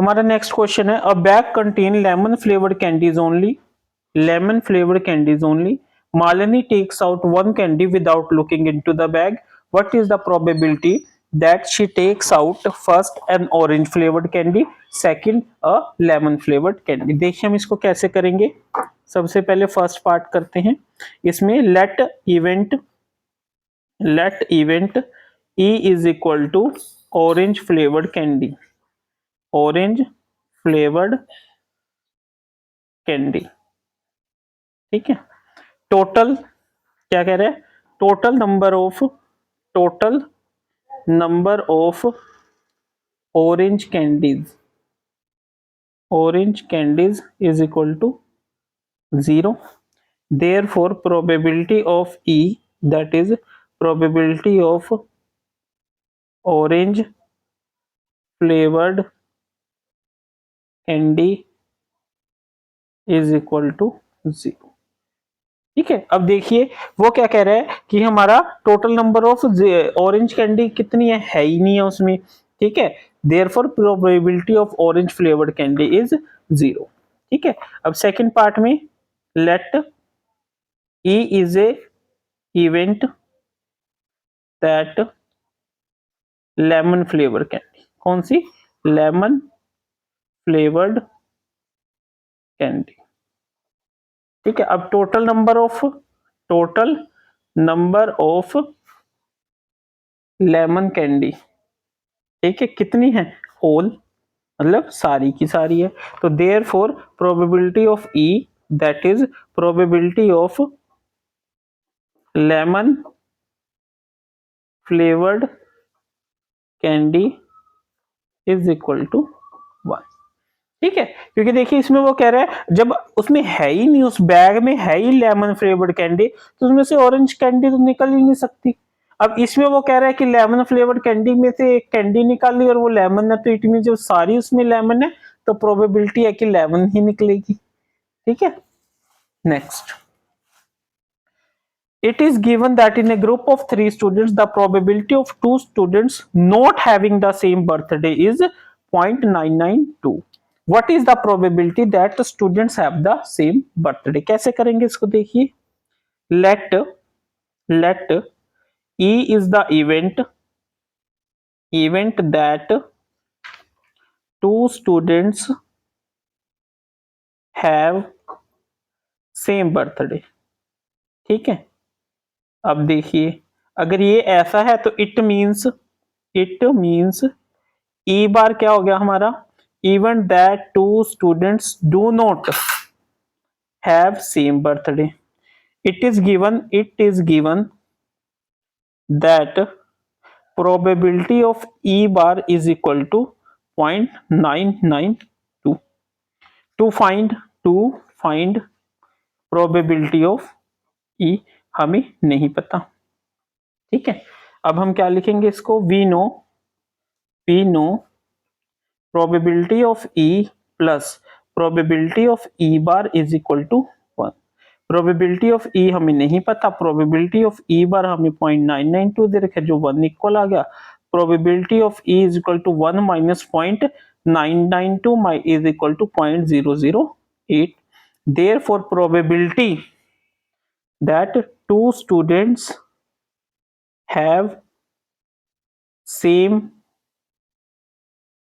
हमारा next question है, अ bag contain lemon flavoured candies only, lemon flavoured candies only, Malini takes out one candy without looking into the bag. What is the probability that she takes out first an orange flavored candy, second a lemon flavored candy? देखिए हम इसको कैसे करेंगे। सबसे पहले first part करते हैं। इसमें let event E is equal to orange flavored candy, orange flavored candy, ठीक है। टोटल क्या कह रहे हैं, total number of orange candies is equal to 0. Therefore probability of E, that is probability of orange flavored candy is equal to 0. ठीक है। अब देखिए वो क्या कह रहा है कि हमारा total number of orange candy कितनी है ही नहीं है उसमें, ठीक है। Therefore probability of orange flavoured candy is 0, ठीक है। अब सेकंड पार्ट में let E is a event that lemon flavour candy, कौन सी, लेमन फ्लेवर्ड कैंडी, ठीक है। अब total number of lemon candy, ठीक है, कितनी है, होल, मतलब सारी की सारी है। तो therefore probability of E, that is probability of lemon flavoured candy is equal to 1, ठीक है। क्योंकि देखिए इसमें वो कह रहा है जब उसमें है ही नहीं, उस बैग में है ही लेमन फ्लेवर्ड कैंडी, तो उसमें से ऑरेंज कैंडी तो निकल ही नहीं सकती। अब इसमें वो कह रहा है कि लेमन फ्लेवर्ड कैंडी में से एक कैंडी निकाली और वो लेमन है, तो इट मीन जो सारी उसमें लेमन है, तो प्रोबेबिलिटी है कि लेमन ही निकलेगी, ठीक है। Next, it is given that in a group of 3 students the probability of 2 students not having the same birthday is 0.992. what is the probability that the students have the same birthday? कैसे करेंगे इसको, देखिए let E is the event that 2 students have same birthday, ठीक है। अब देखिए अगर ये ऐसा है तो इट मींस E बार क्या हो गया हमारा, event that 2 students do not have same birthday. It is given that probability of E bar is equal to 0.992 to find probability of E हमें नहीं पता, ठीक है। अब हम क्या लिखेंगे इसको, we know probability of E plus probability of E bar is equal to 1। Probability of E हमें नहीं पता, प्रोबेबिलिटी ऑफ E बार हमें 0.992 दे रखा है जो 1 इक्वल आ गया। Probability of E is equal to 1 minus 0.992 is equal to 0.008। Therefore probability that 2 students have same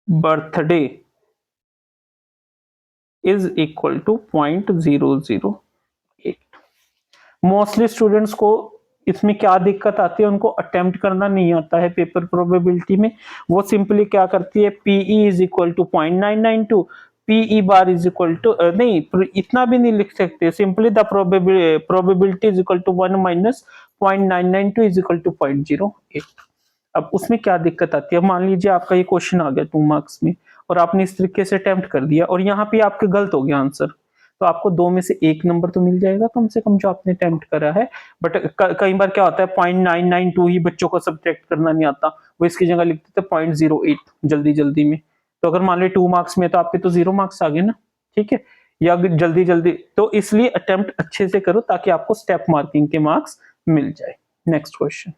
birthday is equal to 0.008। Mostly students को इसमें क्या दिक्कत आती है, उनको अटेम्प्ट करना नहीं आता है पेपर प्रोबेबिलिटी में। वो सिंपली क्या करती है, P E is equal to 0.992, P E bar is equal to, नहीं इतना भी नहीं लिख सकते, simply the probability is equal to 1 minus 0.992 is equal to 0.08। अब उसमें क्या दिक्कत आती है, मान लीजिए आपका ये क्वेश्चन आ गया 2 मार्क्स में और आपने इस तरीके से अटेम्प्ट कर दिया और यहाँ पे आपके गलत हो गया आंसर, तो आपको 2 में से 1 नंबर तो मिल जाएगा कम से कम जो आपने अटेम्प्ट करा है। बट कई बार क्या होता है 0.992 ही बच्चों को सब्ट्रैक्ट करना नहीं आता, वो इसकी जगह लिखते थे 0.08 जल्दी में। तो अगर मान लो 2 मार्क्स में तो आपके तो 0 मार्क्स आ गए ना, ठीक है। या जल्दी तो इसलिए अटेम्प्ट अच्छे से करो ताकि आपको स्टेप मार्किंग के मार्क्स मिल जाए। Next question,